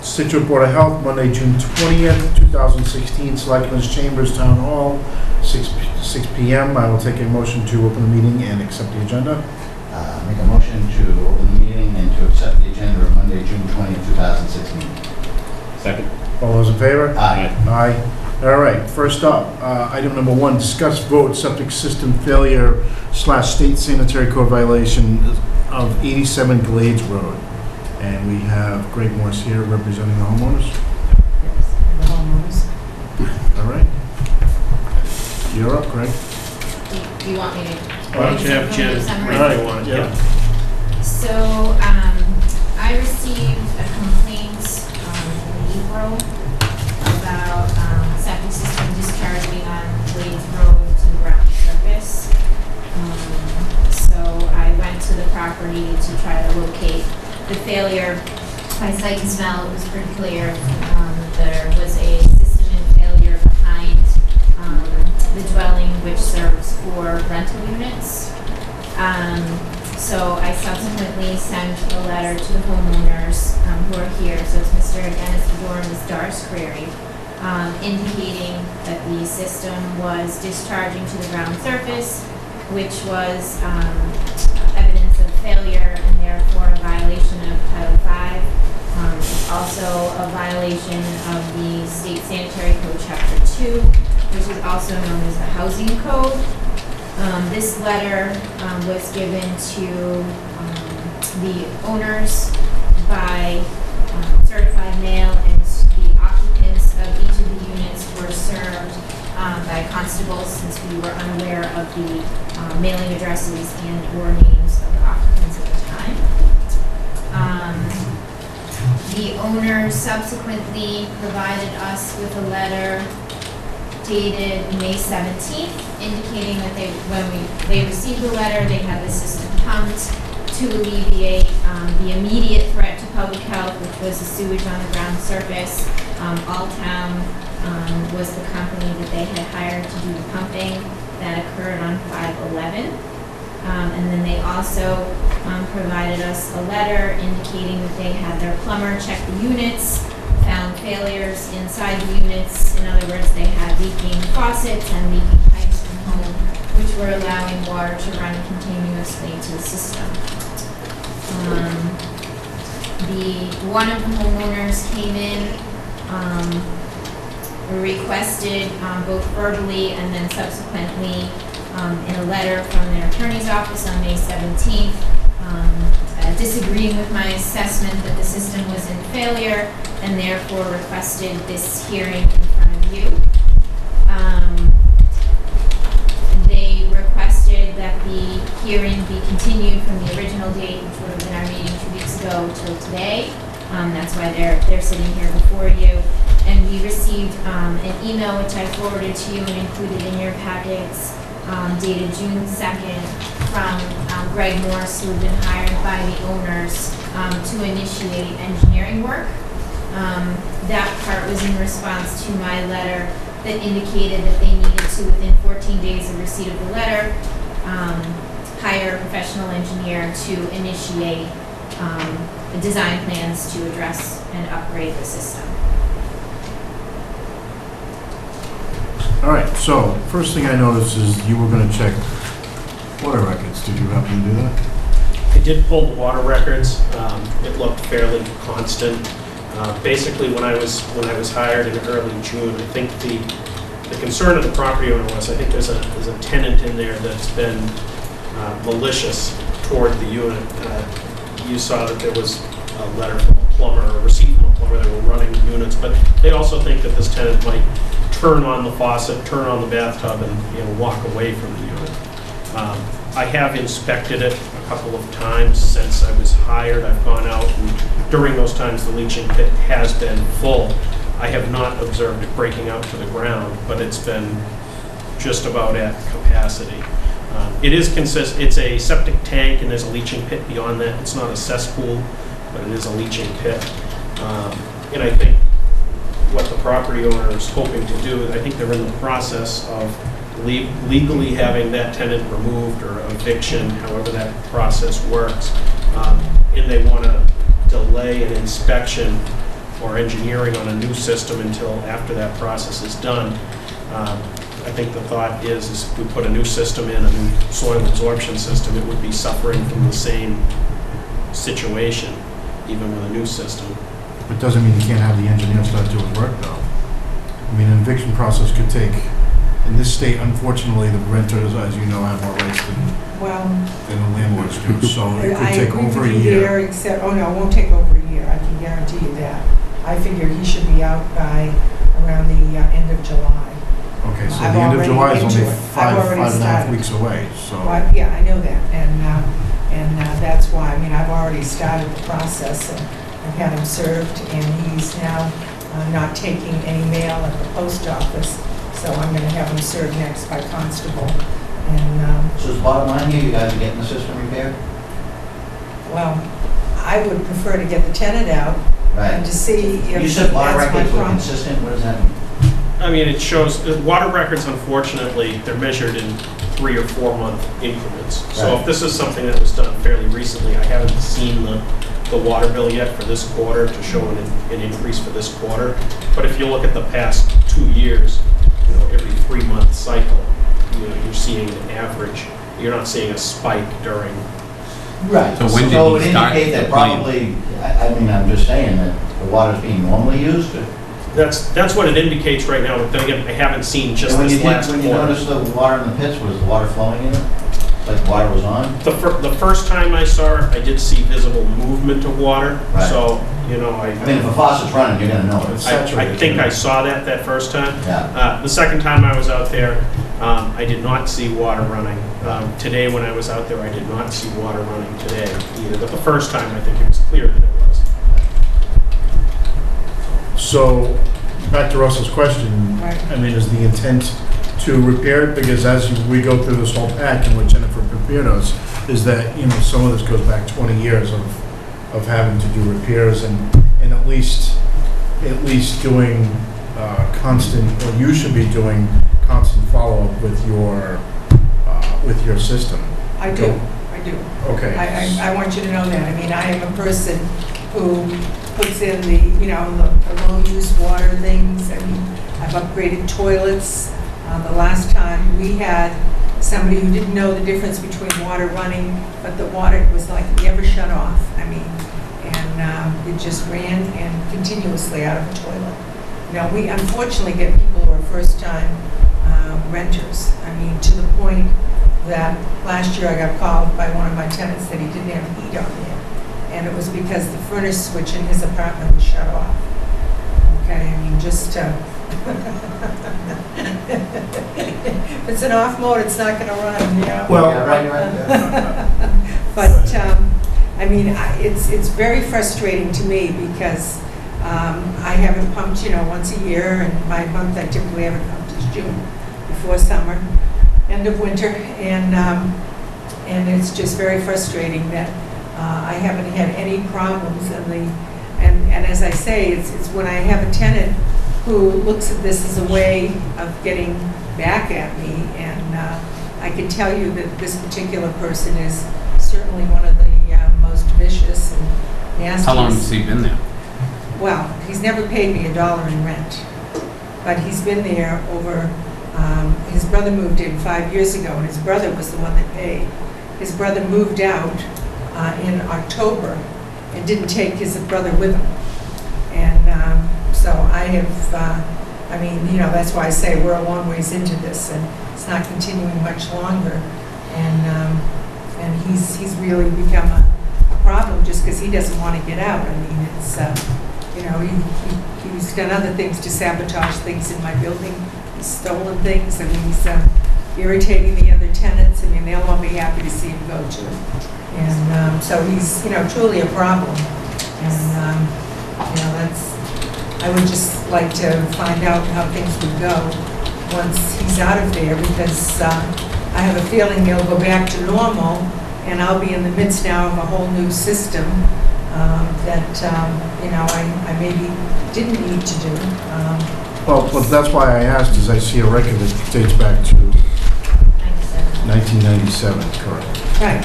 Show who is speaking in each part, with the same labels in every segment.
Speaker 1: Scituate Board of Health, Monday, June 20th, 2016, Selectmen's Chambers, Town Hall, 6 p.m. I will take a motion to open the meeting and accept the agenda.
Speaker 2: Make a motion to open the meeting and to accept the agenda of Monday, June 20th, 2016.
Speaker 3: Second.
Speaker 1: All those in favor?
Speaker 2: Aye.
Speaker 1: Aye. All right, first up, item number 1, discuss vote septic system failure / state sanitary code violation of 87 Glades Road. And we have Greg Morse here representing the homeowners.
Speaker 4: Yes, the homeowners.
Speaker 1: All right. You're up, Greg.
Speaker 5: Do you want me to?
Speaker 3: Why don't you have Jen
Speaker 5: Summary?
Speaker 3: read if you want?
Speaker 1: Yeah.
Speaker 5: So, I received a complaint in April about septic system discharging on Glades Road to the ground surface. So I went to the property to try to locate the failure. By sight and smell, it was pretty clear. There was a system in failure behind the dwelling, which serves for rental units. So I subsequently sent a letter to the homeowners who are here. So it's Mr. Dennis Fedor and Ms. Doris Creary, indicating that the system was discharging to the ground surface, which was evidence of failure and therefore a violation of Title V. It's also a violation of the State Sanitary Code Chapter 2, which is also known as the Housing Code. This letter was given to the owners by certified mail, and the occupants of each of the units were served by constables, since we were unaware of the mailing addresses and or names of the occupants at the time. The owners subsequently provided us with a letter dated May 17th, indicating that when they received the letter, they had the system pumped to alleviate the immediate threat to public health, which was the sewage on the ground surface. Alltown was the company that they had hired to do the pumping. That occurred on 5/11. And then they also provided us a letter indicating that they had their plumber check the units, found failures inside the units. In other words, they had leaking faucets and leaking pipes from home, which were allowing water to run continuously into the system. One of the homeowners came in, requested both verbally and then subsequently in a letter from their attorney's office on May 17th, disagreeing with my assessment that the system was in failure, and therefore requested this hearing in front of you. They requested that the hearing be continued from the original date, which would have been our meeting 2 weeks ago, till today. That's why they're sitting here before you. And we received an email, which I forwarded to you and included in your packets, dated June 2nd, from Greg Morse, who had been hired by the owners to initiate engineering work. That part was in response to my letter that indicated that they needed to, within 14 days of receipt of the letter, hire a professional engineer to initiate design plans to address and upgrade the system.
Speaker 1: All right, so first thing I noticed is you were going to check water records. Did you happen to do that?
Speaker 3: I did pull the water records. It looked fairly constant. Basically, when I was hired in early June, I think the concern of the property owner was, I think there's a tenant in there that's been malicious toward the unit. You saw that there was a letter from a plumber, a receipt from a plumber that were running the units, but they also think that this tenant might turn on the faucet, turn on the bathtub, and walk away from the unit. I have inspected it a couple of times since I was hired. I've gone out, and during those times the leaching pit has been full. I have not observed it breaking out to the ground, but it's been just about at capacity. It's a septic tank, and there's a leaching pit beyond that. It's not a cesspool, but it is a leaching pit. And I think what the property owner is hoping to do, I think they're in the process of legally having that tenant removed or eviction, however that process works. And they want to delay an inspection or engineering on a new system until after that process is done. I think the thought is if we put a new system in, a new soil absorption system, it would be suffering from the same situation, even with a new system.
Speaker 1: But doesn't mean you can't have the engineer start doing work, though. I mean, an eviction process could take, in this state, unfortunately, the renters, as you know, have more rights
Speaker 4: Well,
Speaker 1: than the landlords do, so it
Speaker 4: I
Speaker 1: could take
Speaker 4: agree
Speaker 1: over
Speaker 4: with
Speaker 1: a
Speaker 4: you
Speaker 1: year.
Speaker 4: there, except, oh no, it won't take over a year, I can guarantee you that. I figure he should be out by around the end of July.
Speaker 1: Okay, so
Speaker 4: I've
Speaker 1: the end of
Speaker 4: already
Speaker 1: July is
Speaker 4: into
Speaker 1: only
Speaker 4: it. I've
Speaker 1: five
Speaker 4: already
Speaker 1: and a half
Speaker 4: started.
Speaker 1: weeks away, so.
Speaker 4: Well, yeah, I know that, and that's why, I mean, I've already started the process, and I've had him served, and he's now not taking any mail at the post office, so I'm gonna have him served next by constable, and,
Speaker 2: So is the bottom line here, you guys are getting the system repaired?
Speaker 4: well, I would prefer to get the tenant out and
Speaker 2: Right.
Speaker 4: to see if
Speaker 2: You said water
Speaker 4: that's my
Speaker 2: records were
Speaker 4: problem.
Speaker 2: consistent, what does that mean?
Speaker 3: I mean, it shows, water records, unfortunately, they're measured in 3 or 4 month increments. So
Speaker 2: Right.
Speaker 3: if this is something that was done fairly recently, I haven't seen the water bill yet for this quarter to show an increase for this quarter. But if you look at the past 2 years, you know, every 3-month cycle, you know, you're seeing an average. You're not seeing a spike during.
Speaker 2: Right.
Speaker 6: So when did
Speaker 2: So it
Speaker 6: he
Speaker 2: would
Speaker 6: start
Speaker 2: indicate
Speaker 6: the
Speaker 2: that
Speaker 6: plan?
Speaker 2: probably, I mean, I'm just saying that the water's being normally used.
Speaker 3: That's what it indicates right now, but then again, I haven't seen just
Speaker 2: And when you
Speaker 3: this last
Speaker 2: when you
Speaker 3: quarter.
Speaker 2: noticed the water in the pits, was the water flowing in it? Like the water was on?
Speaker 3: The first time I saw it, I did see visible movement of water,
Speaker 2: Right.
Speaker 3: so, you know,
Speaker 2: I mean, if a faucet's running, you're gonna know it.
Speaker 1: It's
Speaker 3: I
Speaker 1: saturated.
Speaker 3: think I saw that first time.
Speaker 2: Yeah.
Speaker 3: The second time I was out there, I did not see water running. Today, when I was out there, I did not see water running today either, but the first time, I think it was clear that it was.
Speaker 1: So, back to Russell's question,
Speaker 4: Right.
Speaker 1: I mean, is the intent to repair it? Because as we go through this whole pack and what Jennifer prepared us, is that, you know, some of this goes back 20 years of having to do repairs and at least doing constant, or you should be doing constant follow-up with your system.
Speaker 4: I do.
Speaker 1: Okay.
Speaker 4: I want you to know that. I mean, I am a person who puts in the low-use water things. I mean, I've upgraded toilets. The last time we had somebody who didn't know the difference between water running, but the water was like never shut off. I mean, and it just ran and continuously out of the toilet. You know, we unfortunately get people who are first-time renters. I mean, to the point that last year I got called by one of my tenants that he didn't have heat on there. And it was because the furnace switch in his apartment was shut off. Okay, I mean, just, if it's an off mode, it's not gonna run, you know?
Speaker 1: Well,
Speaker 2: Yeah, right.
Speaker 4: But, I mean, it's very frustrating to me because I haven't pumped, you know, once a year, and my month I typically haven't pumped is June, before summer, end of winter, and it's just very frustrating that I haven't had any problems, and as I say, it's when I have a tenant who looks at this as a way of getting back at me, and I can tell you that this particular person is certainly one of the most vicious and nastiest.
Speaker 6: How long has he been there?
Speaker 4: Well, he's never paid me $1 in rent, but he's been there over, his brother moved in 5 years ago, and his brother was the one that paid. His brother moved out in October and didn't take his brother with him. And so I have, I mean, you know, that's why I say we're a long ways into this, and it's not continuing much longer. And he's really become a problem just because he doesn't want to get out. I mean, it's, you know, he's done other things to sabotage things in my building. He's stolen things. I mean, he's irritating the other tenants. I mean, they'll all be happy to see him go to. And so he's, you know, truly a problem. And, you know, I would just like to find out how things would go once he's out of there, because I have a feeling they'll go back to normal, and I'll be in the midst now of a whole new system that, you know, I maybe didn't need to do.
Speaker 1: Well, but that's why I asked, is I see a record that dates back to
Speaker 5: 97.
Speaker 1: 1997, correct?
Speaker 4: Right.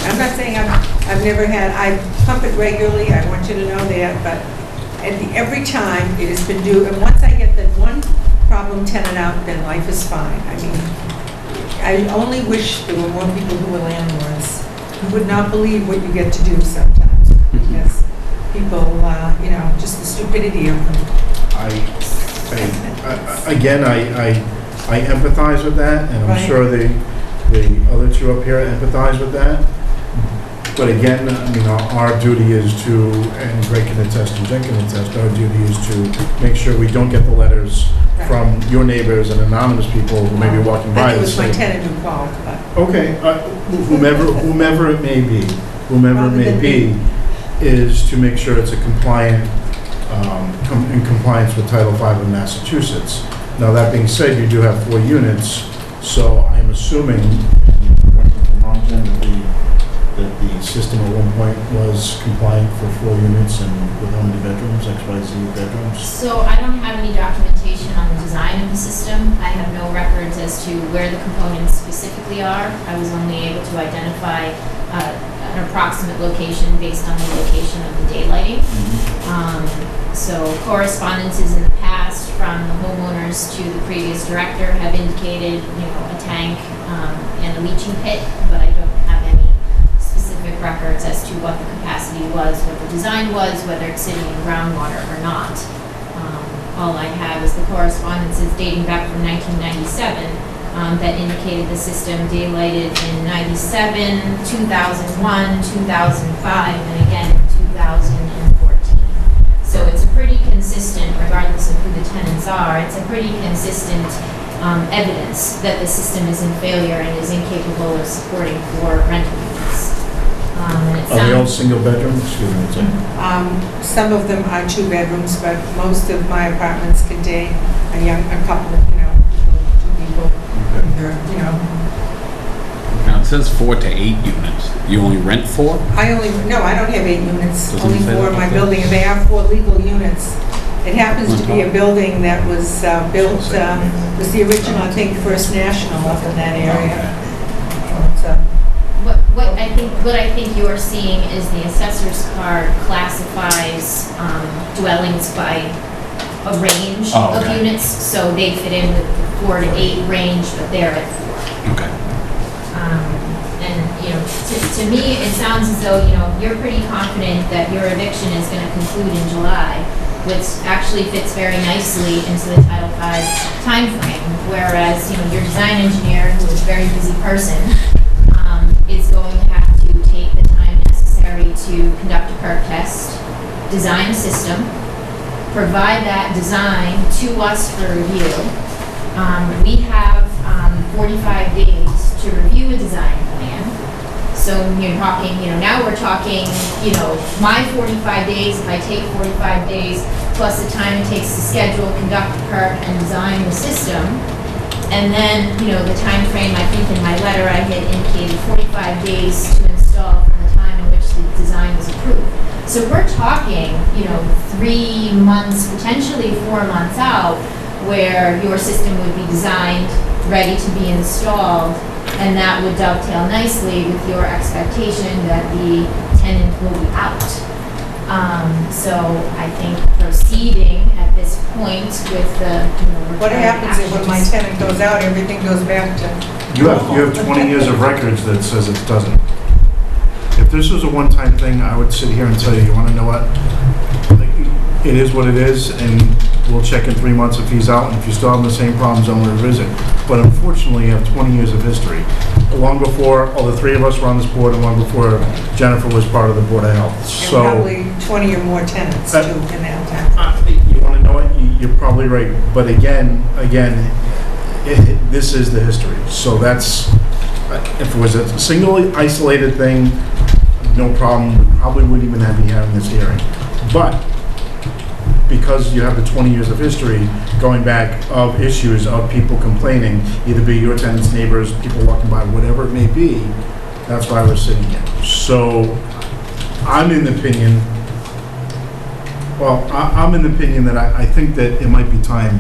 Speaker 4: I'm not saying I've never had, I pump it regularly, I want you to know that, but every time it has been due, and once I get that one problem tenant out, then life is fine. I mean, I only wish there were more people who were landlords. You would not believe what you get to do sometimes, because people, just the stupidity of them.
Speaker 1: Again, I empathize with that, and I'm
Speaker 4: Right.
Speaker 1: sure the other two up here empathize with that. But again, I mean, our duty is to, and Greg can attest and Jen can attest, our duty is to make sure we don't get the letters
Speaker 4: Right.
Speaker 1: from your neighbors and anonymous people who may be walking by
Speaker 4: I think
Speaker 1: and
Speaker 4: it was my
Speaker 1: say,
Speaker 4: tenant who called, but.
Speaker 1: okay, whomever it may be,
Speaker 4: Rather than
Speaker 1: is to make sure it's a compliant, in compliance with Title V of Massachusetts. Now, that being said, you do have 4 units, so I'm assuming, that the system at one point was compliant for 4 units and with how many bedrooms, XYZ bedrooms?
Speaker 5: So I don't have any documentation on the design of the system. I have no records as to where the components specifically are. I was only able to identify an approximate location based on the location of the daylighting. So correspondences in the past from the homeowners to the previous director have indicated, a tank and a leaching pit, but I don't have any specific records as to what the capacity was, what the design was, whether it's sitting in groundwater or not. All I have is the correspondences dating back from 1997 that indicated the system daylighted in 97, 2001, 2005, and again in 2014. So it's a pretty consistent, regardless of who the tenants are, it's a pretty consistent evidence that the system is in failure and is incapable of supporting 4 rental units. And it
Speaker 1: Are they all
Speaker 5: sounds,
Speaker 1: single bedroom? Excuse me, it's a-
Speaker 4: Some of them are 2 bedrooms, but most of my apartments contain a couple of, 2 people.
Speaker 1: okay.
Speaker 6: Now, it says 4 to 8 units. You only rent 4?
Speaker 4: I don't have 8 units,
Speaker 6: Doesn't
Speaker 4: only
Speaker 6: say
Speaker 4: 4 in
Speaker 6: that
Speaker 4: my
Speaker 6: up there?
Speaker 4: building, and they are 4 legal units. It happens to be a building that was built, was the original, I think, First National up in that area. So,
Speaker 5: what I think you're seeing is the assessor's card classifies dwellings by a range
Speaker 6: Oh,
Speaker 5: of
Speaker 6: okay.
Speaker 5: units, so they fit in with the 4 to 8 range, but they're at 4.
Speaker 6: Okay.
Speaker 5: And, to me, it sounds as though, you're pretty confident that your eviction is going to conclude in July, which actually fits very nicely into the Title V timeframe, whereas, your design engineer, who is a very busy person, is going to have to take the time necessary to conduct a perk test, design a system, provide that design to us for review. We have 45 days to review a design plan. So you're talking, now we're talking, my 45 days, if I take 45 days, plus the time it takes to schedule, conduct the perk, and design the system. And then, the time frame, I think in my letter, I had indicated 45 days to install from the time in which the design was approved. So we're talking, 3 months, potentially 4 months out, where your system would be designed, ready to be installed, and that would dovetail nicely with your expectation that the tenant will be out. So I think proceeding at this point with the,
Speaker 4: what
Speaker 5: required
Speaker 4: happens if when my
Speaker 5: actions-
Speaker 4: tenant goes out, everything goes back to?
Speaker 1: You have 20 years of records that says it doesn't. If this was a one-time thing, I would sit here and tell you, you want to know what? Like, it is what it is, and we'll check in 3 months if he's out, and if you still have the same problems, I'll revisit. But unfortunately, you have 20 years of history. Long before, all the 3 of us were on this board, and long before Jennifer was part of the Board of Health.
Speaker 4: And
Speaker 1: So,
Speaker 4: probably 20 or more tenants too in that time.
Speaker 1: you want to know what? You're probably right. But again, this is the history. So that's, if it was a single isolated thing, no problem. We probably wouldn't even be having this hearing. But because you have the 20 years of history going back of issues of people complaining, either be your tenants, neighbors, people walking by, whatever it may be, that's why we're sitting here. So I'm in the opinion, I'm in the opinion that I think that it might be time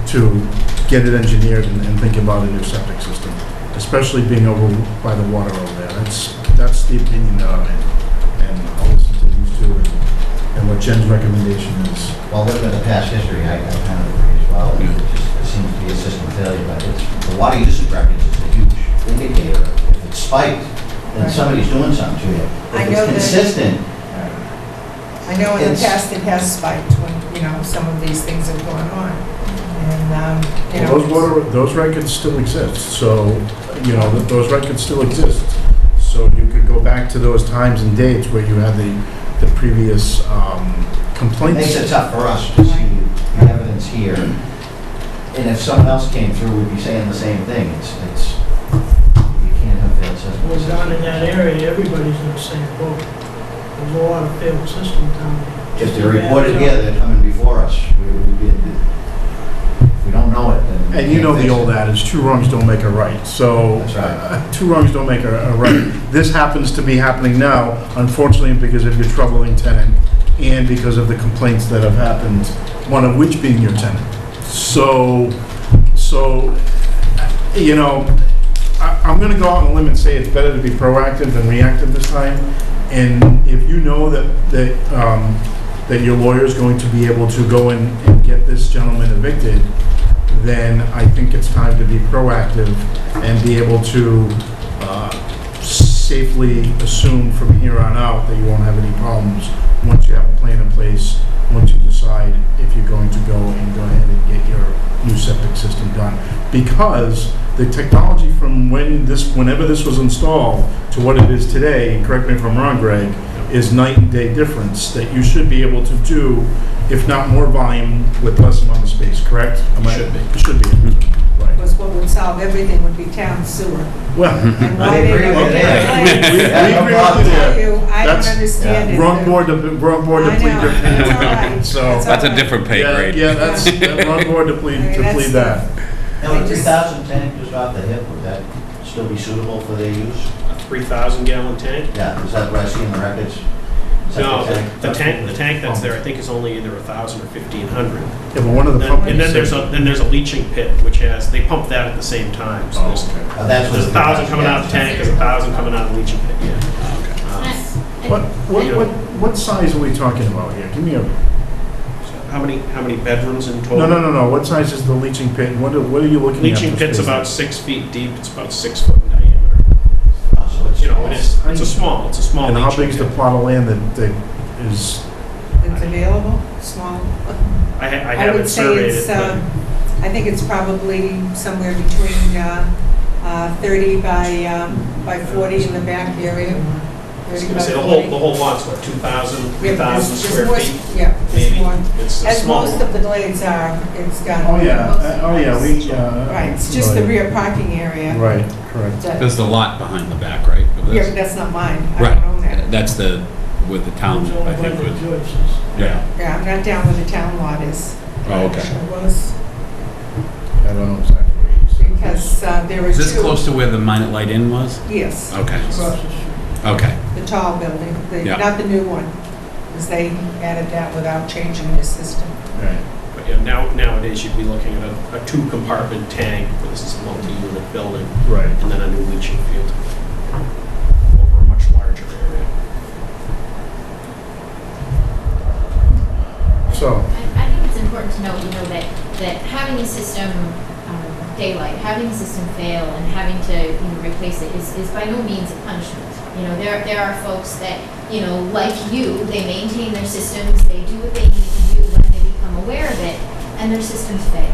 Speaker 1: to get it engineered and think about a new septic system, especially being over by the water over there. that's the opinion that I'm in. And I'll listen to these two and what Jen's recommendation is.
Speaker 2: Well, looking at the past history, I kind of agree as well. It seems to be a system failure, but the water usage records is a huge indicator. If it's spiked, then somebody's doing something to it.
Speaker 4: I
Speaker 2: If
Speaker 4: know
Speaker 2: it's
Speaker 4: that-
Speaker 2: consistent,
Speaker 4: I know in the
Speaker 2: It's-
Speaker 4: past it has spiked when, some of these things have gone on. And,
Speaker 1: Those records still exist, so, those records still exist. So you could go back to those times and dates where you had the previous
Speaker 2: it
Speaker 1: complaints.
Speaker 2: makes it tough for us to see the evidence here. And if someone else came through, we'd be saying the same thing. It's you can't have failed
Speaker 7: Well,
Speaker 2: systems.
Speaker 7: down in that area, everybody's in the same boat. There's a lot of failed systems down there.
Speaker 2: If they're reported here, they're coming before us. We don't know it, then. we
Speaker 1: And you
Speaker 2: can't
Speaker 1: know the
Speaker 2: fix
Speaker 1: old
Speaker 2: it.
Speaker 1: adage, two wrongs don't make a right. So,
Speaker 2: That's right.
Speaker 1: two wrongs don't make a right. This happens to be happening now, unfortunately, because of your troubling tenant and because of the complaints that have happened, one of which being your tenant. So, I'm going to go out on a limb and say it's better to be proactive than reactive this time. And if you know that your lawyer is going to be able to go in and get this gentleman evicted, then I think it's time to be proactive and be able to safely assume from here on out that you won't have any problems once you have a plan in place, once you decide if you're going to go ahead and get your new septic system done. Because the technology from whenever this was installed to what it is today, and correct me if I'm wrong, Greg, is night and day difference that you should be able to do, if not more volume with less amount of space, correct?
Speaker 3: Should be.
Speaker 1: It should be, right.
Speaker 4: because what would solve everything would be town sewer.
Speaker 1: Well,
Speaker 4: And why
Speaker 2: I
Speaker 4: they
Speaker 2: agree
Speaker 4: don't
Speaker 2: with
Speaker 4: get
Speaker 2: that.
Speaker 4: plans.
Speaker 1: we
Speaker 2: Yeah, no
Speaker 1: agree
Speaker 2: problem.
Speaker 1: with you
Speaker 4: Tell
Speaker 1: there.
Speaker 4: you, I don't
Speaker 1: That's-
Speaker 4: understand it.
Speaker 1: Wrong board to
Speaker 4: I
Speaker 1: plead
Speaker 4: know,
Speaker 1: your
Speaker 4: that's all
Speaker 1: opinion.
Speaker 4: right.
Speaker 1: So,
Speaker 6: That's a different pay
Speaker 1: yeah,
Speaker 6: grade.
Speaker 1: yeah, that's, wrong board to plead,
Speaker 4: I mean,
Speaker 1: to
Speaker 4: that's
Speaker 1: plead
Speaker 4: the-
Speaker 1: that.
Speaker 2: Now,
Speaker 4: I
Speaker 2: the
Speaker 4: just-
Speaker 2: 3,000 tank just off the hip, would that still be suitable for their use?
Speaker 3: A 3,000-gallon tank?
Speaker 2: Yeah, is that what I see in the records?
Speaker 3: No,
Speaker 2: Septic
Speaker 3: the tank that's there, I think is only either 1,000 or 1,500.
Speaker 1: Yeah, but one of the
Speaker 3: And
Speaker 1: pumping.
Speaker 3: then there's a leaching pit, which they pump that at the same time. So
Speaker 1: Oh,
Speaker 3: there's
Speaker 1: okay.
Speaker 2: That's
Speaker 3: there's 1,000 coming out of the tank, there's 1,000 coming out of the leaching pit, yeah.
Speaker 1: What size are we talking about here? Give me a,
Speaker 3: How many bedrooms in total?
Speaker 1: no, what size is the leaching pit? What are you looking at?
Speaker 3: Leaching
Speaker 1: for
Speaker 3: pit's
Speaker 1: space?
Speaker 3: about 6 feet deep, it's about 6 foot in diameter.
Speaker 2: So it's
Speaker 3: It's a small
Speaker 1: And how
Speaker 3: leaching
Speaker 1: big is the
Speaker 3: pit.
Speaker 1: plot of land that is,
Speaker 4: It's available, small.
Speaker 3: I
Speaker 4: I
Speaker 3: haven't
Speaker 4: would say
Speaker 3: surveyed
Speaker 4: it's,
Speaker 3: it, but
Speaker 4: I think it's probably somewhere between 30 by 40 in the back area.
Speaker 3: I was gonna say, the whole lot's what, 2,000, 3,000 square feet?
Speaker 4: Yeah, it's
Speaker 3: Maybe.
Speaker 4: more.
Speaker 3: It's a
Speaker 4: As
Speaker 3: small
Speaker 4: most
Speaker 3: one.
Speaker 4: of the glades are, it's got.
Speaker 1: oh yeah, we,
Speaker 4: Right, it's just the rear parking area.
Speaker 1: Right, correct.
Speaker 4: that-
Speaker 6: There's the lot behind the back, right? of
Speaker 4: Yeah,
Speaker 6: this?
Speaker 4: but that's not mine. I don't own that.
Speaker 6: Right, that's with the town,
Speaker 7: It's only
Speaker 6: I think,
Speaker 7: by the
Speaker 6: with,
Speaker 7: Joyce's.
Speaker 6: yeah.
Speaker 4: Yeah, I'm not down where the town lot is.
Speaker 6: Oh, okay.
Speaker 7: It was,
Speaker 1: I don't know exactly what you said.
Speaker 4: Because there are two.
Speaker 6: Is this close to where the Minot Light Inn was?
Speaker 4: Yes,
Speaker 6: Okay,
Speaker 7: across the street.
Speaker 6: okay.
Speaker 4: the tall building,
Speaker 6: Yeah.
Speaker 4: not the new one, because they added that without changing the system.
Speaker 1: Right.
Speaker 3: But yeah, nowadays you'd be looking at a 2-compartment tank, but this is a multi-unit building,
Speaker 1: Right.
Speaker 3: and then a new leaching field over a much larger area.
Speaker 1: So,
Speaker 5: I think it's important to note, that having a system daylight, having a system fail and having to, replace it is by no means a punishment. There are folks that, like you, they maintain their systems, they do what they need to do when they become aware of it, and their systems fail.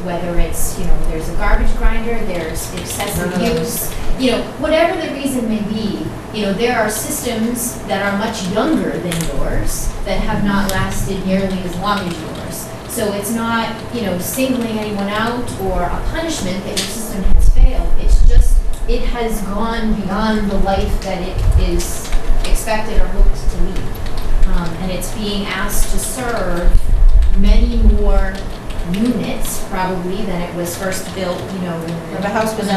Speaker 5: Whether it's, there's a garbage grinder, there's excessive use, whatever the reason may be, there are systems that are much younger than yours that have not lasted nearly as long as yours. So it's not, singling anyone out or a punishment that your system has failed. It's just, it has gone beyond the life that it is expected or hoped to lead. And it's being asked to serve many more units probably than it was first built, in
Speaker 4: The house was
Speaker 5: the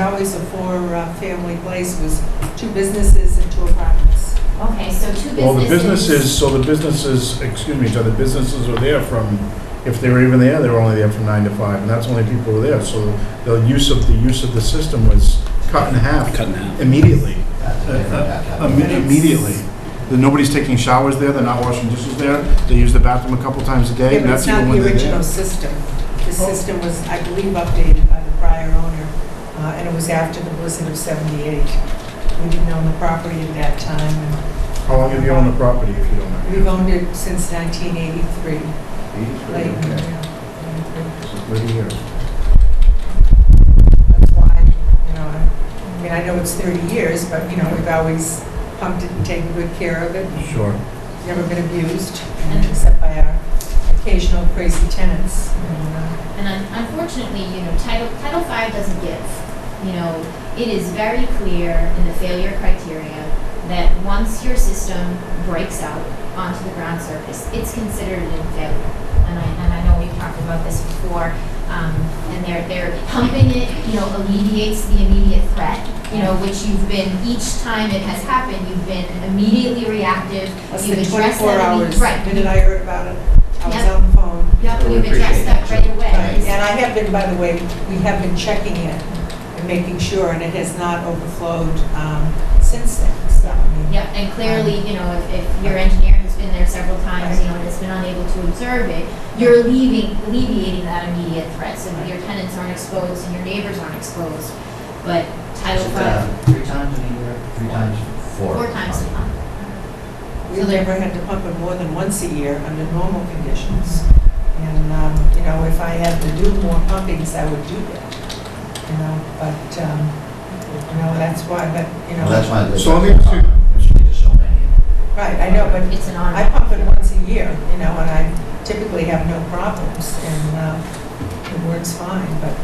Speaker 4: always a
Speaker 5: 19
Speaker 4: family place, was 2 businesses and 2 apartments.
Speaker 5: Okay, so 2 businesses.
Speaker 1: well, the businesses are there from, If they were even there, they were only there from 9 to 5, and that's only people who were there. So the use of the system was cut in half.
Speaker 6: Cut in half.
Speaker 1: Immediately.
Speaker 2: That's a different
Speaker 1: Immediately. Nobody's taking showers there, they're not washing dishes there, they use the bathroom a couple times a day,
Speaker 4: Yeah,
Speaker 1: and
Speaker 4: but
Speaker 1: that's
Speaker 4: it's not
Speaker 1: even when
Speaker 4: the
Speaker 1: they're
Speaker 4: original
Speaker 1: there.
Speaker 4: system. The system was, I believe, updated by the prior owner, and it was after the blizzard of '78. We didn't own the property at that time, and
Speaker 1: How long have you owned the property, if you don't mind?
Speaker 4: we've owned it since 1983.
Speaker 1: 83,
Speaker 4: Late,
Speaker 1: okay.
Speaker 4: yeah, 83.
Speaker 1: So 30 years.
Speaker 4: That's why, I mean, I know it's 30 years, but, we've always pumped it and taken good care of it.
Speaker 1: Sure.
Speaker 4: Never been abused, except by our occasional crazy tenants.
Speaker 5: And unfortunately, Title V doesn't give. It is very clear in the failure criteria that once your system breaks out onto the ground surface, it's considered a failure. And I know we've talked about this before, and they're pumping it, alleviates the immediate threat, which you've been, each time it has happened, you've been immediately reactive.
Speaker 4: Less
Speaker 5: You've
Speaker 4: than
Speaker 5: addressed
Speaker 4: 24
Speaker 5: that
Speaker 4: hours.
Speaker 5: Right.
Speaker 4: The minute I heard about it, I was
Speaker 5: Yep.
Speaker 4: on the phone.
Speaker 5: Yep,
Speaker 2: We
Speaker 5: you've
Speaker 2: appreciate
Speaker 5: addressed that
Speaker 2: that.
Speaker 5: right away.
Speaker 4: Right, and I have been, by the way, we have been checking it and making sure, and it has not overflowed since then, so, I mean.
Speaker 5: Yeah, and clearly, if your engineer has been there several times, and has been unable to observe it, you're alleviating that immediate threat, so that your tenants aren't exposed and your neighbors aren't exposed. But Title
Speaker 2: Is it,
Speaker 5: V,
Speaker 2: 3 times in a year? 3 times? 4?
Speaker 5: 4 times a month.
Speaker 4: We've never had to pump it more than once a year under normal conditions. And, if I had to do more pumpings, I would do that, but, that's why, but,
Speaker 2: Well, that's why there's
Speaker 1: So let me ask you-
Speaker 2: there's so many.
Speaker 4: Right, I know, but
Speaker 5: It's an
Speaker 4: I
Speaker 5: honor.
Speaker 4: pump it once a year, and I typically have no problems, and it works fine, but,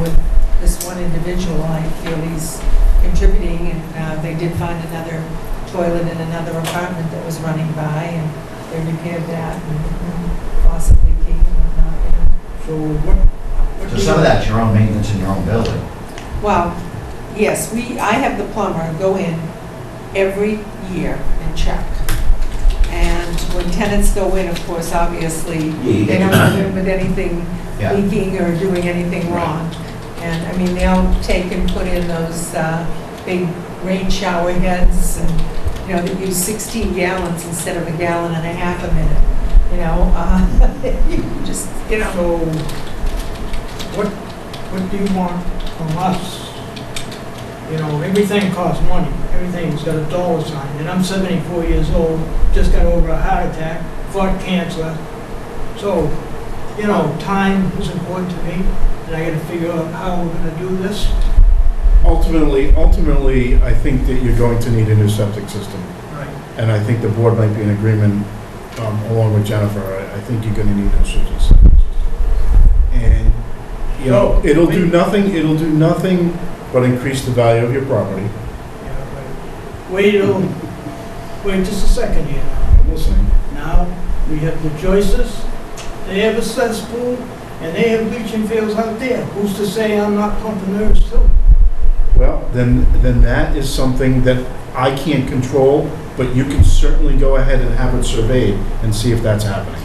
Speaker 4: with this one individual, I feel he's contributing, and they did find another toilet in another apartment that was running by, and they repaired that, and faucet leaking and whatnot,
Speaker 7: So what
Speaker 2: So
Speaker 7: do
Speaker 2: some of
Speaker 7: you,
Speaker 2: that's your own maintenance in your own building.
Speaker 4: Well, yes, I have the plumber go in every year and check. And when tenants go in, of course, obviously,
Speaker 2: you
Speaker 4: they
Speaker 2: get
Speaker 4: don't
Speaker 2: your-
Speaker 4: go in with anything
Speaker 2: Yeah.
Speaker 4: leaking or doing anything
Speaker 2: Right.
Speaker 4: wrong. And, I mean, they'll take and put in those big rain shower heads and, that use 16 gallons instead of a gallon and a half a minute, you just,
Speaker 7: so what do you want from us? Everything costs money. Everything's got a dollar sign. And I'm 74 years old, just got over a heart attack, fought cancer. So, time is important to me, and I gotta figure out how we're gonna do this.
Speaker 1: Ultimately, I think that you're going to need a new septic system.
Speaker 7: Right.
Speaker 1: And I think the board might be in agreement, along with Jennifer, I think you're gonna need a new septic system. And, it'll do nothing but increase the value of your property.
Speaker 7: Yeah, right. Wait just a second here.
Speaker 1: I'm listening.
Speaker 7: Now, we have the Joyces, they have a cesspool, and they have leaching fields out there. Who's to say I'm not pumping theirs too?
Speaker 1: Well, then that is something that I can't control, but you can certainly go ahead and have it surveyed and see if that's happening.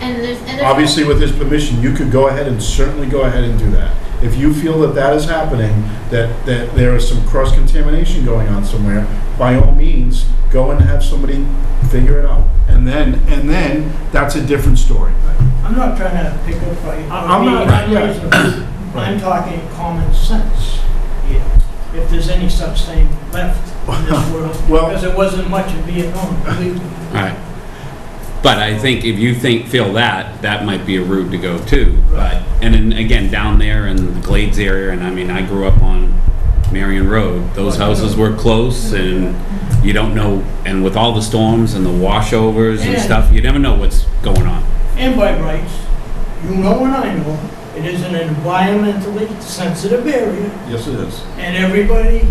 Speaker 5: And there's
Speaker 1: Obviously, with his permission, you could go ahead and certainly go ahead and do that. If you feel that that is happening, that there is some cross-contamination going on somewhere, by all means, go and have somebody figure it out. And then that's a different story.
Speaker 7: I'm not trying to pick up fight.
Speaker 1: I'm not- yeah.
Speaker 7: I'm talking common sense here. If there's any such thing left in this world,
Speaker 1: Well-
Speaker 7: because there wasn't much in Vietnam, believe me.
Speaker 6: All right. But I think if you feel that might be a route to go too. But, and then again, down there in the Glades area, and I mean, I grew up on Marion Road, those houses were close and you don't know, and with all the storms and the washovers and
Speaker 7: Yeah.
Speaker 6: stuff, you never know what's going on.
Speaker 7: And by rights, you know and I know, it is an environmentally sensitive area,
Speaker 1: Yes, it is.
Speaker 7: and everybody,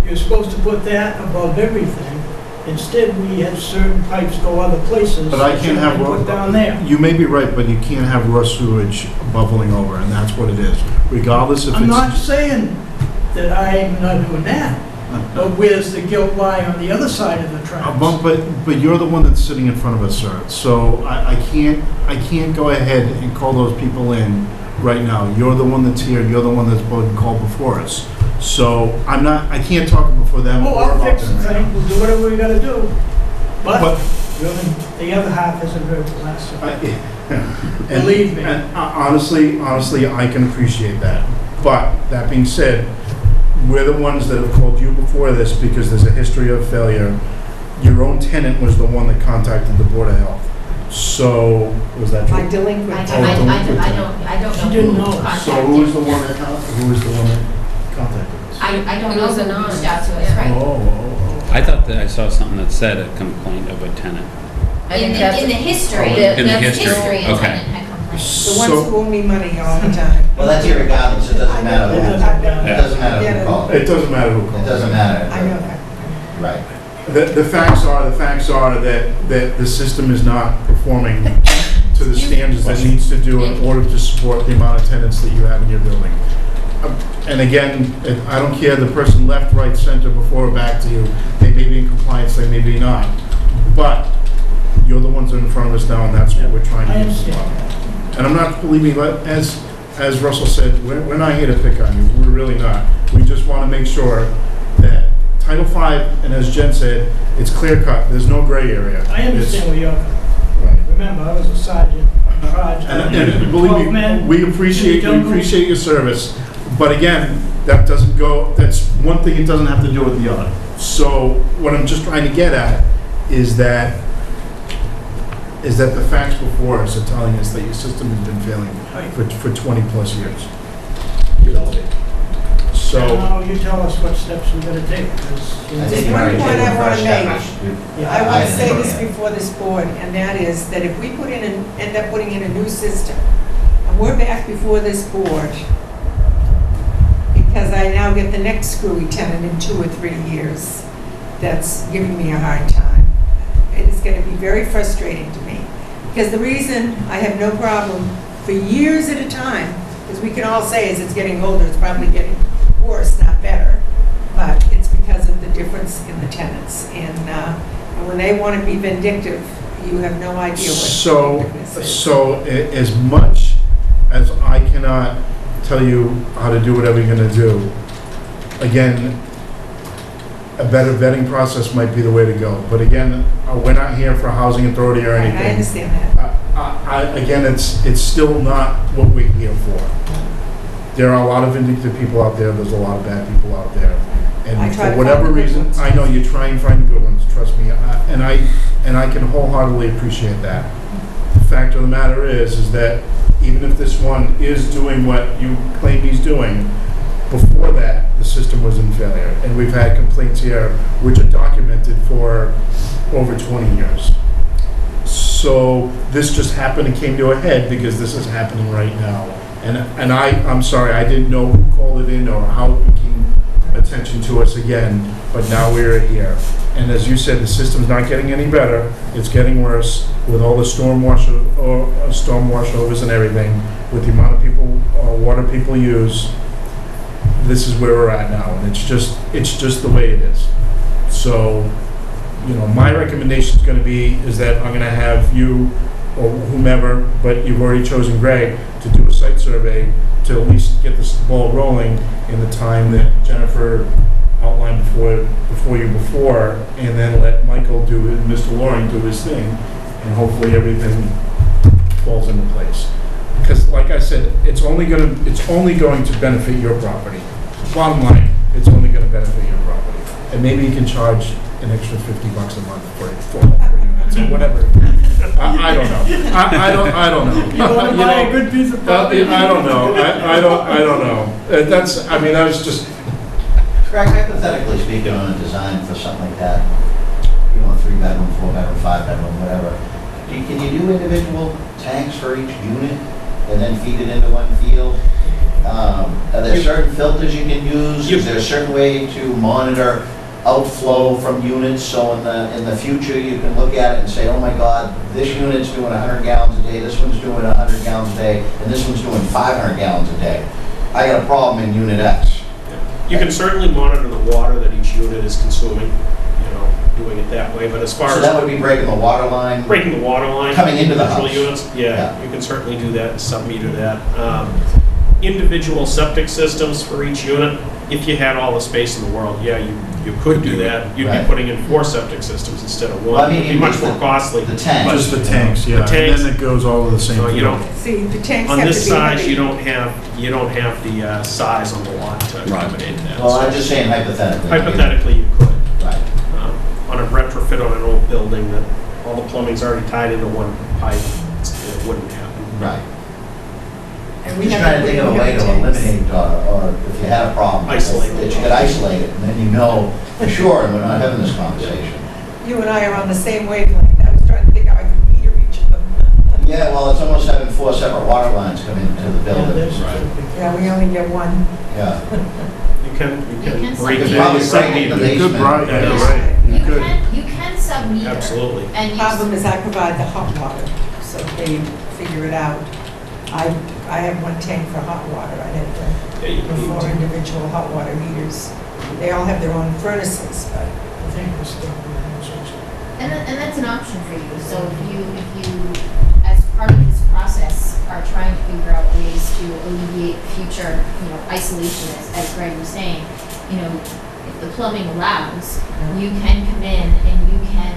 Speaker 7: you're supposed to put that above everything. Instead, we have certain pipes go other places.
Speaker 1: But I can't have,
Speaker 7: and put down there.
Speaker 1: you may be right, but you can't have raw sewage bubbling over, and that's what it is. Regardless if
Speaker 7: I'm not
Speaker 1: it's,
Speaker 7: saying that I'm not doing that. But where's the guilt lie on the other side of the tracks?
Speaker 1: But you're the one that's sitting in front of us, sir. So I can't go ahead and call those people in right now. You're the one that's here. You're the one that's been called before us. So I can't talk before them.
Speaker 7: Oh,
Speaker 1: or
Speaker 7: I'll
Speaker 1: about
Speaker 7: fix the
Speaker 1: them right
Speaker 7: thing,
Speaker 1: now.
Speaker 7: we'll do whatever we gotta do.
Speaker 1: But-
Speaker 7: But, really, the other half isn't heard the last.
Speaker 1: And-
Speaker 7: Believe me.
Speaker 1: And honestly, I can appreciate that. But that being said, we're the ones that have called you before this because there's a history of failure. Your own tenant was the one that contacted the Board of Health. So, was that
Speaker 4: My
Speaker 1: true?
Speaker 4: delinquent.
Speaker 5: I don't know.
Speaker 7: She didn't know.
Speaker 5: who
Speaker 1: So
Speaker 5: contacted.
Speaker 1: who was the one that contacted us?
Speaker 5: I don't
Speaker 8: It
Speaker 5: know
Speaker 8: was
Speaker 5: who
Speaker 8: anonymous.
Speaker 5: reached out to us,
Speaker 8: Yeah.
Speaker 5: right?
Speaker 1: Oh.
Speaker 6: I thought that I saw something that said a complaint of a tenant.
Speaker 8: I
Speaker 5: In
Speaker 8: think
Speaker 5: the
Speaker 8: that's-
Speaker 5: history,
Speaker 8: that-
Speaker 6: In the
Speaker 8: that's
Speaker 6: history,
Speaker 5: history, a
Speaker 6: okay.
Speaker 5: tenant had complained.
Speaker 4: The ones who owe me money all the time.
Speaker 2: Well, that's irregardless, it doesn't matter.
Speaker 7: It
Speaker 2: It
Speaker 7: doesn't matter.
Speaker 2: doesn't matter who called.
Speaker 1: It doesn't matter who
Speaker 2: It
Speaker 1: calls.
Speaker 2: doesn't matter.
Speaker 4: I know that.
Speaker 2: Right.
Speaker 1: The facts are that the system is not performing to the standards that it needs to do in order to support the amount of tenants that you have in your building. And again, I don't care the person left, right, center, before or back to you. They may be in compliance, they may be not. But you're the ones that are in front of us now, and that's what we're trying to
Speaker 7: I
Speaker 1: do.
Speaker 7: understand that.
Speaker 1: And I'm not believing, as Russell said, we're not here to pick on you. We're really not. We just want to make sure that Title V, and as Jen said, it's clear cut. There's no gray area.
Speaker 7: I understand where you're coming
Speaker 1: Right.
Speaker 7: from. Remember, I was a sergeant in charge.
Speaker 1: And
Speaker 7: 12
Speaker 1: believe me,
Speaker 7: men.
Speaker 1: we appreciate your service. But again, that doesn't go, that's one thing, it doesn't have to do with the other. So what I'm just trying to get at is that the facts before us are telling us that your system has been failing for 20 plus years. So,
Speaker 7: Now you tell us what steps we gotta take, because, you know,
Speaker 2: I think
Speaker 4: There's
Speaker 2: you
Speaker 4: one
Speaker 2: already
Speaker 4: point
Speaker 2: did
Speaker 4: I
Speaker 2: the
Speaker 4: wanna
Speaker 2: first step.
Speaker 4: make.
Speaker 7: Yeah,
Speaker 4: I want to say
Speaker 2: agree.
Speaker 4: this before this board, and that is that if we end up putting in a new system, and we're back before this board, because I now get the next screwy tenant in 2 or 3 years that's giving me a hard time, it is going to be very frustrating to me. Because the reason I have no problem for years at a time, because we can all say as it's getting older, it's probably getting worse, not better, but it's because of the difference in the tenants. And when they want to be vindictive, you have no idea what vindictiveness is.
Speaker 1: so as much as I cannot tell you how to do whatever you're gonna do, again, a better vetting process might be the way to go. But again, we're not here for housing authority or
Speaker 4: Right,
Speaker 1: anything.
Speaker 4: I understand that.
Speaker 1: Again, it's still not what we're here for. There are a lot of vindictive people out there, there's a lot of bad people out there.
Speaker 4: I
Speaker 1: And
Speaker 4: try to
Speaker 1: for
Speaker 4: find
Speaker 1: whatever
Speaker 4: the good
Speaker 1: reason,
Speaker 4: ones.
Speaker 1: I know you try and find the good ones, trust me, and I can wholeheartedly appreciate that. The fact of the matter is that even if this one is doing what you claim he's doing, before that, the system was in failure. And we've had complaints here which are documented for over 20 years. So this just happened and came to a head because this is happening right now. And I'm sorry, I didn't know who called it in or how it became attention to us again, but now we're here. And as you said, the system's not getting any better, it's getting worse with all the storm washovers and everything, with the amount of people, water people use. This is where we're at now, and it's just the way it is. So, you know, my recommendation is gonna be, is that I'm gonna have you, or whomever, but you've already chosen Greg, to do a site survey to at least get this ball rolling in the time that Jennifer outlined before you, and then let Michael do it, Mr. Loring do his thing, and hopefully everything falls into place. Because like I said, it's only going to benefit your property. Bottom line, it's only going to benefit your property. And maybe you can charge an extra $50 a month for units or whatever. I don't know. I don't know.
Speaker 7: You want to buy a good piece of property?
Speaker 1: I don't know. I don't know. That was just.
Speaker 2: Greg, hypothetically speaking, on a design for something like that, you know, 3-bedroom, 4-bedroom, 5-bedroom, whatever, can you do individual tanks for each unit and then feed it into one field? Are there certain filters you can use? Is there a certain way to monitor outflow from units, so in the future you can look at it and say, oh my God, this unit's doing 100 gallons a day, this one's doing 100 gallons a day, and this one's doing 500 gallons a day. I got a problem in unit X.
Speaker 3: You can certainly monitor the water that each unit is consuming, doing it that way, but as far
Speaker 2: So
Speaker 3: as
Speaker 2: that would be breaking the water line?
Speaker 3: breaking the water line.
Speaker 2: Coming into the
Speaker 3: individual
Speaker 2: house.
Speaker 3: units,
Speaker 2: Yeah.
Speaker 3: yeah, you can certainly do that, sub-meter that. Individual septic systems for each unit, if you had all the space in the world, yeah, you could do that. You'd be
Speaker 2: Right.
Speaker 3: putting in 4 septic systems instead of
Speaker 2: Well, I
Speaker 3: one.
Speaker 2: mean,
Speaker 3: It'd be much more
Speaker 2: the-
Speaker 3: costly.
Speaker 2: The tank.
Speaker 3: But-
Speaker 1: Just the tanks, yeah.
Speaker 3: tanks.
Speaker 1: And then it goes all of the same.
Speaker 3: So,
Speaker 4: See, the tanks
Speaker 3: on
Speaker 4: have to be
Speaker 3: this size,
Speaker 4: heavy.
Speaker 3: you don't have the size on the lot to accommodate that.
Speaker 2: Well,
Speaker 3: So
Speaker 2: I'm just saying hypothetically.
Speaker 3: hypothetically, you could.
Speaker 2: Right.
Speaker 3: On a retrofit on an old building that all the plumbing's already tied into one pipe, it wouldn't happen.
Speaker 2: Right.
Speaker 4: And we
Speaker 2: Just
Speaker 4: have-
Speaker 2: trying to think of a
Speaker 4: we
Speaker 2: way
Speaker 4: have
Speaker 2: to
Speaker 4: tanks.
Speaker 2: eliminate, or if you had a problem.
Speaker 3: Isolate
Speaker 2: That
Speaker 3: it.
Speaker 2: you could isolate it, and then you know for sure, and we're not having this conversation.
Speaker 4: You and I are on the same wavelength. I was trying to think how I could meter each of them.
Speaker 2: Yeah, well, it's almost having 4 separate water lines come into the
Speaker 7: Yeah,
Speaker 2: building.
Speaker 7: that's-
Speaker 4: Yeah, we only get one.
Speaker 2: Yeah.
Speaker 3: You can
Speaker 5: can
Speaker 3: break
Speaker 2: You
Speaker 3: it
Speaker 2: could
Speaker 3: down.
Speaker 2: probably
Speaker 3: to
Speaker 2: break it in the
Speaker 1: You could,
Speaker 2: basement.
Speaker 1: right, yeah,
Speaker 3: Yes.
Speaker 1: right. You could.
Speaker 5: You can sub-meter.
Speaker 3: Absolutely.
Speaker 5: And
Speaker 4: The
Speaker 5: you,
Speaker 4: problem is I provide the hot water, so they figure it out. I have one tank for hot water. I have
Speaker 3: Yeah, you
Speaker 4: the
Speaker 3: need
Speaker 4: 4
Speaker 3: to.
Speaker 4: individual hot water heaters. They all have their own furnaces, but
Speaker 7: I think we're stuck with
Speaker 5: and that's an option for you. So if you, as part of this process, are trying to figure out ways to alleviate future, isolation, as Greg was saying, if the plumbing allows, you can come in and you can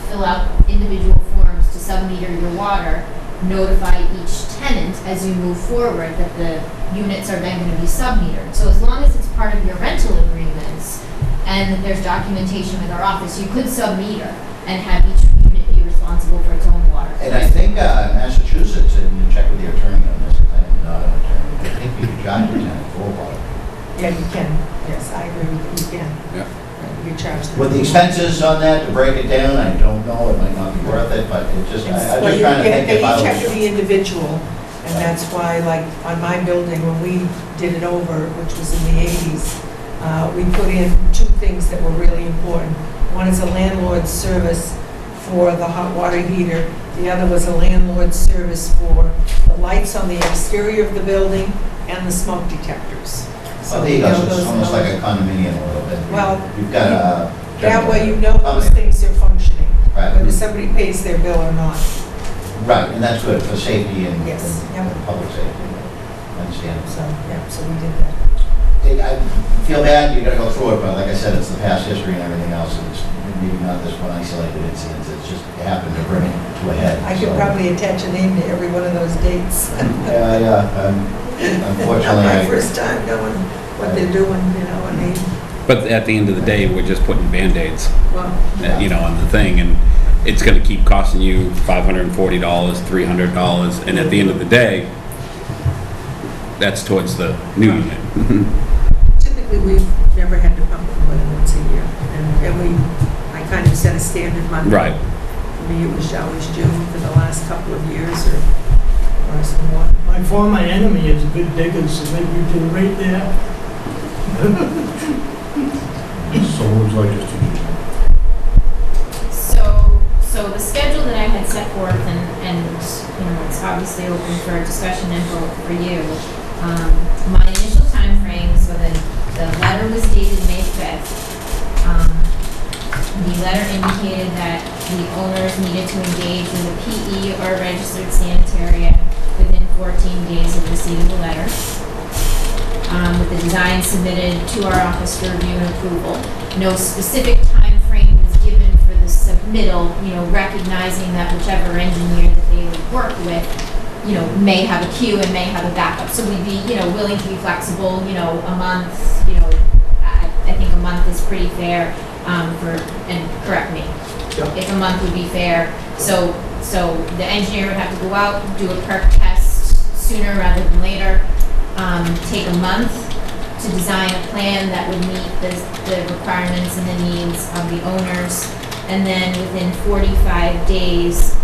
Speaker 5: fill out individual forms to sub-meter your water, notify each tenant as you move forward that the units are then going to be sub-metered. So as long as it's part of your rental agreements and that there's documentation with our office, you could sub-meter and have each unit be responsible for its own water.
Speaker 2: And I think Massachusetts, and you check with your attorney on this, I am not an attorney, I think you can charge your tenant for water.
Speaker 4: yeah, you can. Yes, I agree with you. You can.
Speaker 6: Yeah.
Speaker 4: You charge them.
Speaker 2: With the expenses on that, to break it down, I don't know, it might not be worth it, but it just, I'm
Speaker 4: Well,
Speaker 2: just
Speaker 4: you
Speaker 2: trying to
Speaker 4: get-
Speaker 2: think if I
Speaker 4: They each have to
Speaker 2: was.
Speaker 4: be individual, and that's why, like, on my building, when we did it over, which was in the 80s, we put in 2 things that were really important. One is a landlord service for the hot water heater. The other was a landlord service for the lights on the exterior of the building and the smoke detectors.
Speaker 2: So there you go, so it's
Speaker 4: those-
Speaker 2: almost like a condominium a little bit.
Speaker 4: Well,
Speaker 2: You've got a.
Speaker 4: That way you know those things are functioning, whether
Speaker 2: Right,
Speaker 4: somebody pays their bill or not.
Speaker 2: right, and that's good for safety and
Speaker 4: Yes,
Speaker 2: and
Speaker 4: yeah.
Speaker 2: public safety. I understand.
Speaker 4: So, yeah, so we did that.
Speaker 2: Hey, I feel bad, you gotta go through it, but like I said, it's the past history and everything else, and it's maybe not this one isolated incident, it's just happened to bring it to a head.
Speaker 4: I could
Speaker 2: so.
Speaker 4: probably attach a name to every one of those dates.
Speaker 2: Yeah,
Speaker 4: Not
Speaker 2: unfortunately,
Speaker 4: my
Speaker 2: I,
Speaker 4: first time knowing what they're doing, I mean,
Speaker 6: But at the end of the day, we're just putting Band-Aids,
Speaker 4: well,
Speaker 6: on the thing, and it's gonna keep costing you $540, $300, and at the end of the day, that's towards the new unit.
Speaker 4: typically, we've never had to pump it more than once a year. And I kind of set a standard month.
Speaker 6: Right.
Speaker 4: For me, it was always June for the last couple of years, or somewhat.
Speaker 7: My former enemy is a good digger, so maybe you can rate there.
Speaker 1: So what would you like us to do?
Speaker 5: So the schedule that I had set forth, and it's obviously open for discussion and vote for you. My initial timeframe, so the letter was dated May 5th. The letter indicated that the owners needed to engage with a PE or a registered sanitary within 14 days of receipt of the letter. With the design submitted to our office for review and approval. No specific time frame was given for the submittal, recognizing that whichever engineer that they would work with, may have a queue and may have a backup. So we'd be, willing to be flexible, a month, I think a month is pretty fair, and correct me, if a month would be fair. So the engineer would have to go out, do a perk test sooner rather than later, take a month to design a plan that would meet the requirements and the needs of the owners, and then within 45 days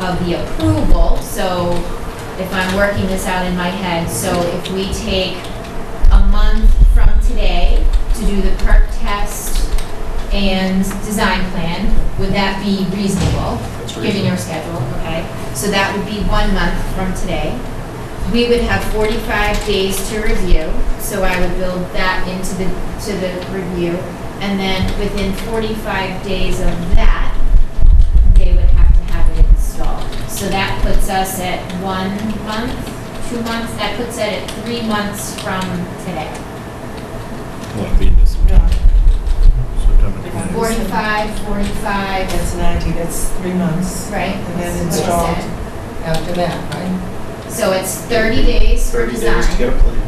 Speaker 5: of the approval, so if I'm working this out in my head, so if we take a month from today to do the perk test and design plan, would that be reasonable?
Speaker 3: That's
Speaker 5: Given your schedule, okay? So that would be 1 month from today. we would have 45 days to review, so I would build that into the review. And then within 45 days of that, they would have to have it installed. So that puts us at 1 month, 2 months, that puts it at 3 months from today.
Speaker 6: What, be this?
Speaker 1: September 20th.
Speaker 5: 45,
Speaker 4: That's 90, that's 3 months.
Speaker 5: right?
Speaker 4: And then
Speaker 5: That's what I
Speaker 4: installed
Speaker 5: said.
Speaker 4: after that, right?
Speaker 5: So it's 30 days for
Speaker 3: 30 days to
Speaker 5: design,
Speaker 3: get a plan.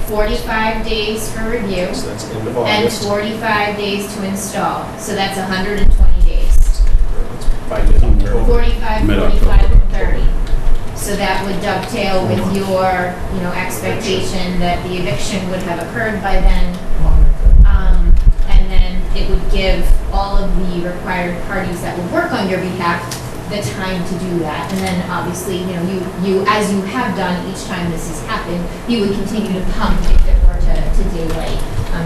Speaker 5: 45 days for review,
Speaker 3: So that's end of
Speaker 5: and
Speaker 3: August.
Speaker 5: 45 days to install. So that's 120 days.
Speaker 3: By mid-October.
Speaker 5: 45,
Speaker 6: Mid-October.
Speaker 5: 45, and 30. So that would dovetail with your, expectation that the eviction would have occurred by then. And then it would give all of the required parties that would work on your behalf the time to do that. And then obviously, you, as you have done each time this has happened, you would continue to pump if it were to daylight,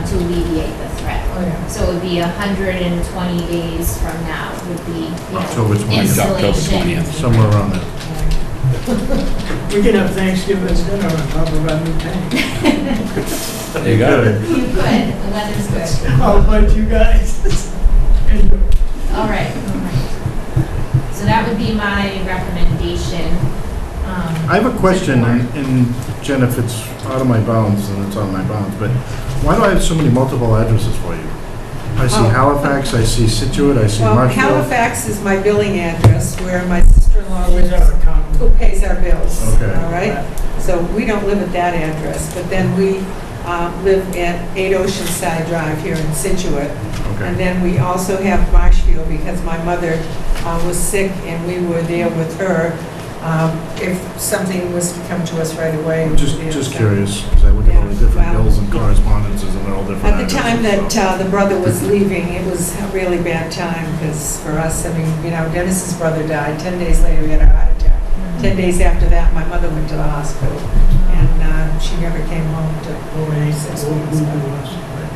Speaker 5: to alleviate the threat.
Speaker 4: Oh, yeah.
Speaker 5: So it would be 120 days from now would be,
Speaker 1: October 20th.
Speaker 6: October
Speaker 5: installation.
Speaker 6: 20th.
Speaker 1: Somewhere around there.
Speaker 7: We can have Thanksgiving dinner on top of our new tank.
Speaker 6: There you go.
Speaker 5: You could, the weather's good.
Speaker 7: How about you guys?
Speaker 5: All right. So that would be my recommendation.
Speaker 1: I have a question, and Jen, if it's out of my bounds, then it's out of my bounds, but why do I have so many multiple addresses for you? I see
Speaker 4: Oh.
Speaker 1: Halifax, I see Scituate, I see
Speaker 4: Well,
Speaker 1: Marshfield.
Speaker 4: Halifax is my billing address where my sister-in-law
Speaker 7: Always
Speaker 4: lives,
Speaker 7: our accountant.
Speaker 4: who pays our bills.
Speaker 1: Okay.
Speaker 4: All right? So we don't live at that address, but then we live at 8 Oceanside Drive here in Scituate. And
Speaker 1: Okay.
Speaker 4: then we also have Marshfield because my mother was sick and we were there with her. If something was to come to us right away.
Speaker 1: I'm just curious, because I look at all the different
Speaker 4: Yeah, well-
Speaker 1: bills and correspondences, and they're all different
Speaker 4: At the
Speaker 1: addresses,
Speaker 4: time that
Speaker 1: so-
Speaker 4: the brother was leaving, it was a really bad time because for us, I mean, Dennis's brother died. 10 days later, he had a heart attack. 10 days after that, my mother went to the hospital and she never came home to
Speaker 7: Over 8,
Speaker 4: 6
Speaker 7: we'll
Speaker 4: months.
Speaker 7: do us.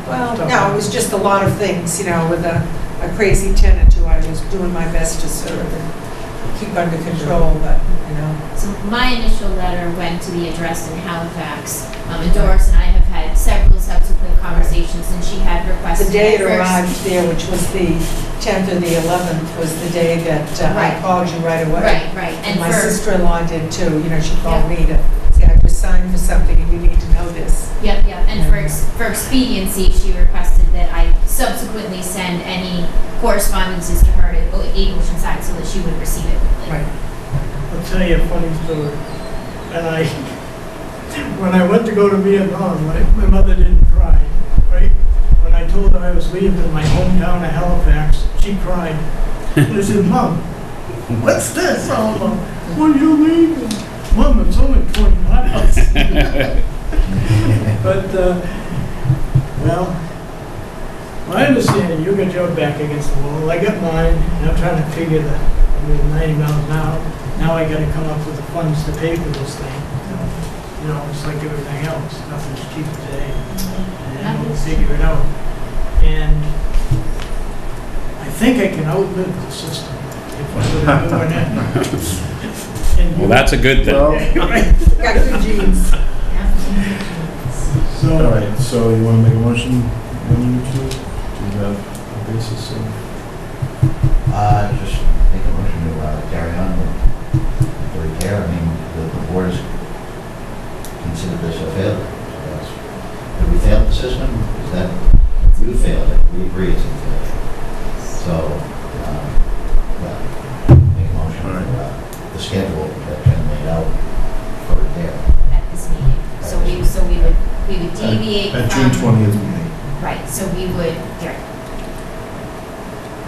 Speaker 4: Well, no, it was just a lot of things, with a crazy tenant who I was doing my best to serve and keep under control, but.
Speaker 5: So my initial letter went to the address in Halifax. And Doris and I have had several subsequent conversations, and she had requested.
Speaker 4: The day it
Speaker 5: at first-
Speaker 4: arrived there, which was the 10th or the 11th, was the day that I
Speaker 5: Right.
Speaker 4: called you right away.
Speaker 5: Right.
Speaker 4: And
Speaker 5: And
Speaker 4: my
Speaker 5: for,
Speaker 4: sister-in-law did too, she called me to say, I just signed for something and you need to know this.
Speaker 5: yep. And for expediency, she requested that I subsequently send any correspondences to her at 8 Oceanside so that she would receive it quickly.
Speaker 7: I'll tell you a funny story. And when I went to go to Vietnam, my mother didn't cry, right? When I told her I was leaving my hometown of Halifax, she cried. I said, Mom, what's this all about? What are you leaving? Mom, it's only 20 miles. But, well, my understanding, you got your back against the wall, I got mine, and I'm trying to figure that, 90 miles an hour. Now I gotta come up with the funds to pay for this thing. It's like everything else, nothing's cheap today. And we'll figure it out. And I think I can outlive the system if I put doing it. And
Speaker 6: Well, that's a good thing.
Speaker 1: Well,
Speaker 4: Got good genes.
Speaker 1: all
Speaker 7: So,
Speaker 1: right, so you want to make a motion, one, you two, to have a basis of...
Speaker 2: Just make a motion to carry on with the repair. I mean, the board has considered this a failure. So have we failed the system? Is that, you failed it, we agree it's a failure. So, make a motion for the schedule that Jen laid out for repair.
Speaker 5: At this meeting. So we would deviate
Speaker 1: At June
Speaker 5: from.
Speaker 1: 20th meeting.
Speaker 5: Right, so we would, here,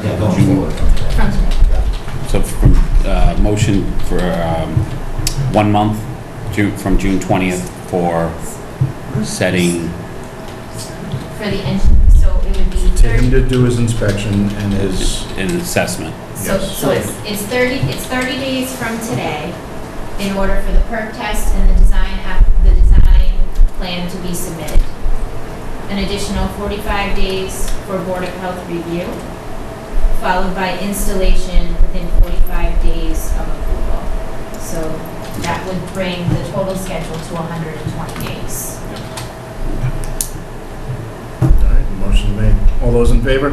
Speaker 2: Yeah, going
Speaker 6: June-
Speaker 2: forward from today.
Speaker 5: from today.
Speaker 6: So from, motion for 1 month, from June 20th for setting,
Speaker 5: For the engine, so it would be
Speaker 1: To him
Speaker 5: 30,
Speaker 1: to do his inspection and his,
Speaker 6: an assessment.
Speaker 1: yes.
Speaker 5: so it's 30 days from today in order for the perk test and the design plan to be submitted. An additional 45 days for Board of Health review, followed by installation within 45 days of approval. So that would bring the total schedule to 120 days.
Speaker 1: All right, motion made. All those in favor?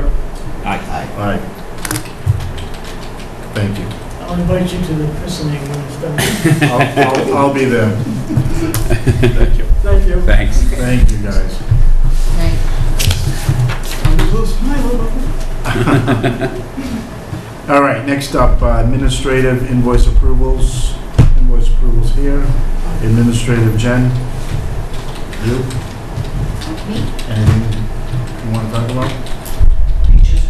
Speaker 6: Aye.
Speaker 2: Aye.
Speaker 1: Aye. Thank you.
Speaker 7: I'll invite you to the christening when it's done.
Speaker 1: I'll be there.
Speaker 6: Thank you.
Speaker 7: Thank you.
Speaker 6: Thanks.
Speaker 1: Thank you, guys. All right, next up, administrative invoice approvals. Invoice approvals here. Administrative, Jen? You?
Speaker 5: Me?
Speaker 1: Anything you want to talk about?
Speaker 2: Beaches?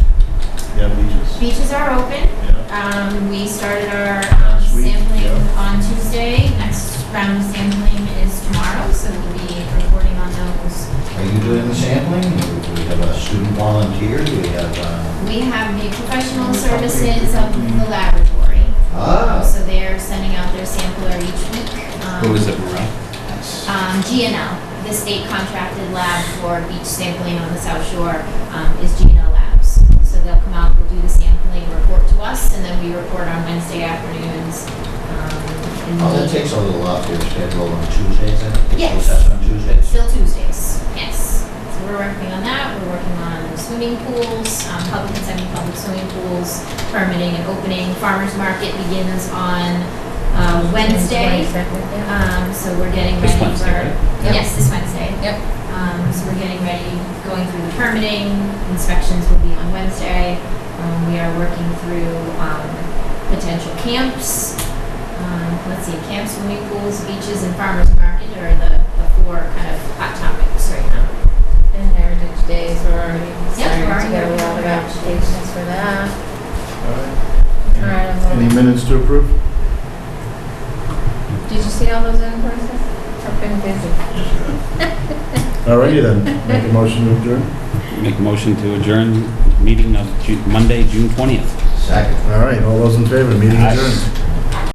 Speaker 2: Yeah, beaches.
Speaker 5: Beaches are open.
Speaker 2: Yeah.
Speaker 5: We started our
Speaker 2: Last week,
Speaker 5: sampling
Speaker 2: yeah.
Speaker 5: on Tuesday. Next round of sampling is tomorrow, so we'll be reporting on those.
Speaker 2: Are you doing the sampling? Do we have a student volunteer? Do we have,
Speaker 5: We have the professional services of the laboratory. So they're sending out their sampler each week.
Speaker 6: Who is it, Morel?
Speaker 2: that's,
Speaker 5: GNL, the state contracted lab for beach sampling on the South Shore, is GNL Labs. So they'll come out, they'll do the sampling, report to us, and then we report on Wednesday afternoons.
Speaker 2: that takes a little off your schedule on Tuesdays, I think?
Speaker 5: Yes.
Speaker 2: It's on Tuesdays?
Speaker 5: Still Tuesdays, yes. So we're working on that. We're working on swimming pools, public and semi-public swimming pools, permitting and opening. Farmers market begins on Wednesday. So we're getting
Speaker 6: This
Speaker 5: ready
Speaker 6: Wednesday,
Speaker 5: for.
Speaker 6: right?
Speaker 5: Yes, this Wednesday.
Speaker 8: Yep.
Speaker 5: So we're getting ready, going through the permitting. Inspections will be on Wednesday. We are working through potential camps. Let's see, camps, swimming pools, beaches, and farmers market are the four kind of hot topics right now.
Speaker 8: And Heritage Days, we're already
Speaker 5: Yep, we're
Speaker 8: starting to get a
Speaker 5: already
Speaker 8: lot of
Speaker 5: working on
Speaker 8: applications for that.
Speaker 1: All right.
Speaker 8: All right, I'm
Speaker 1: Any
Speaker 8: going.
Speaker 1: minutes to approve?
Speaker 8: Did you see all those invoices? I've been busy.
Speaker 1: All righty then. Make a motion to adjourn.
Speaker 6: Make a motion to adjourn meeting of Monday, June 20th.
Speaker 2: Second.
Speaker 1: All right, all those in favor, meeting
Speaker 6: Aye.
Speaker 1: adjourned.